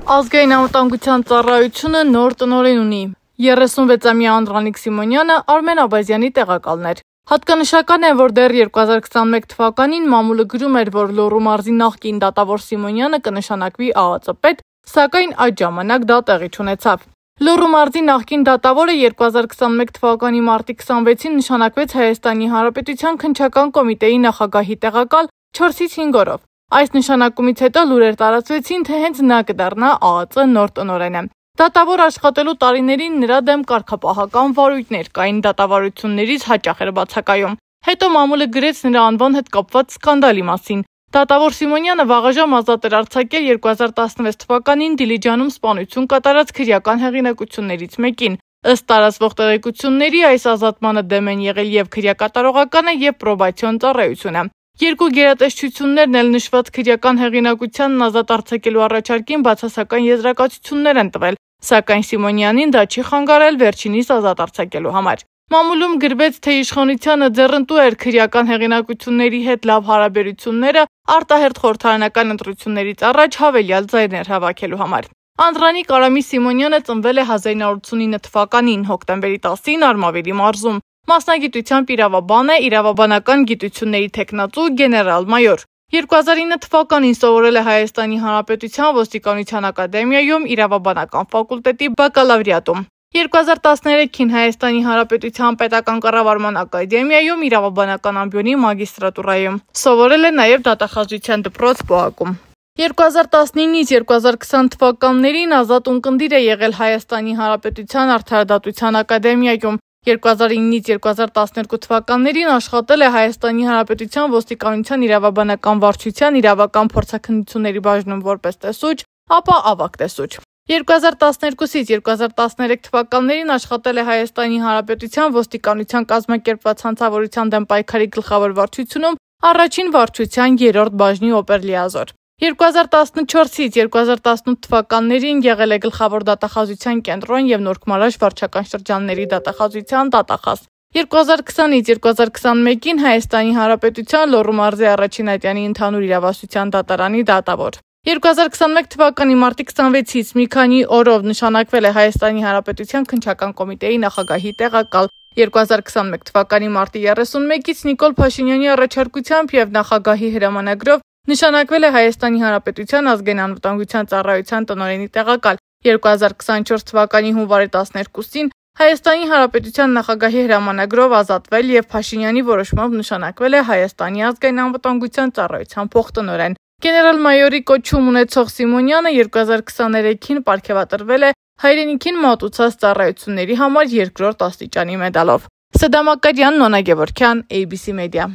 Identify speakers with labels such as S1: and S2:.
S1: Ազգային անվտանգության ծառայությունը նոր տնօրեն ունի։ 36-ամյա Անդրանիկ Սիմոնյանը Արմեն Աբազյանի տեղակալն էր։ Հատկանշական է, որ դեռ 2021 թվականին մամուլը գրում էր, որ Լոռու մարզի նախկին դատավոր Սիմոնյանը կնշանակվի ԱԱԾ պետ, սակայն այդ ժամանակ դա տեղի չունեցավ։ Լոռու մարզի նախկին դատավորը 2021 թվականի մարտի 26-ին նշանակվեց Հայաստանի Հանրապետության քննչական կոմիտեի նախագահի տեղակալ 4-ից 5 օրով։ Այս նշանակումից հետո լուրեր տարածվեցին, թե հենց նա կդառնա ԱԱԾ նոր տնօրենը։ Դատավոր աշխատելու տարիներին նրա դեմ կարգապահական վարույթներ կային, դատավարություններից հաճախ էր բացակայում։ Հետո մամուլը գրեց նրա անվան հետ կապված սկանդալի մասին։ Դատավոր Սիմոնյանը վաղաժամ ազատ էր արձակել 2016 թվականին Դիլիջանում սպանություն կատարած քրեական հեղինակություններից մեկին։ Ըստ տարածվող տեղեկությունների, այս ազատմանը դեմ են եղել եւ քրեակատարողականը եւ պրոբացիոն ծառայությունը։ Երկու գերատեսչություններն էլ նշված քրեական հեղինակությանն ազատ արձակելու առաջարկին բացասական եզրակացություններ են տվել, սակայն Սիմոնյանին դա չի խանգարել վերջինիս ազատ արձակելու համար։ Մամուլում գրվեց, թե իշխանությանը ձեռնտու էր քրեական հեղինակությունների հետ լավ հարաբերությունները արտահերթ խորհրդարանական ընտրություններից առաջ հավելյալ ձայներ հավաքելու համար։ Անդրանիկ Արամի Սիմոնյանը ծնվել է 1989 թվականին հոկտեմբերի 10-ին Արմավիրի մարզում։ Մասնագիտությամբ իրավաբան է, իրավաբանական գիտությունների թեկնածու, գեներալ-մայոր։ 2009 թվականին սովորել է Հայաստանի Հանրապետության ոստիկանության ակադեմիայում իրավաբանական ֆակուլտետի բակալավրիատում։ 2013-ին Հայաստանի Հանրապետության պետական կառավարման ակադեմիայում իրավաբանական ամբիոնի մագիստրատուրայում։ Սովորել է նաև դատախազության դպրոց Պոակում։ 2019-ից 2020 թվականներին ազատ ունկնդիր է եղել Հայաստանի Հանրապետության արդարադատության ակադեմիայում։ 2009-ից 2012 թվականներին աշխատել է Հայաստանի Հանրապետության ոստիկանության իրավաբանական վարչության իրավական փորձաքննությունների բաժնում որպես տեսուչ, ապա ավագ տեսուչ։ 2012-ից 2013 թվականներին աշխատել է Հայաստանի Հանրապետության ոստիկանության կազմակերպված հանցավորության դեմ պայքարի գլխավոր վարչությունում առաջին վարչության 3-րդ բաժնի օպերլիազոր։ 2014-ից 2018 թվականներին եղել է գլխավոր դատախազության կենտրոն եւ Նորք Մարաշ վարչական շրջանների դատախազության դատախազ։ 2020-ից 2021-ին Հայաստանի Հանրապետության Լոռու մարզի առաջին ատյանի ընդհանուր իրավասության դատարանի դատավոր։ 2021 թվականի մարտի 26-ից մի քանի օրով նշանակվել է Հայաստանի Հանրապետության քննչական կոմիտեի նախագահի տեղակալ։ 2021 թվականի մարտի 31-ից Նիկոլ Փաշինյանի առաջարկությամբ եւ նախագահի հրամանագրով նշանակվել է Հայաստանի Հանրապետության ազգային անվտանգության ծառայության տնօրենի տեղակալ։ 2024 թվականի հունվարի 12-ին Հայաստանի Հանրապետության նախագահի հրամանագրով ազատվել եւ Փաշինյանի որոշմամբ նշանակվել է Հայաստանի ազգային անվտանգության ծառայության փոխտնօրեն։ Գեներալ-մայորի կոչում ունեցող Սիմոնյանը 2023-ին պարգևատրվել է հայրենիքին մատուցած ծառայությունների համար 2-րդ աստիճանի մեդալով։ Սդամակարյան, Նոնա Գևորգյան, ABC Media։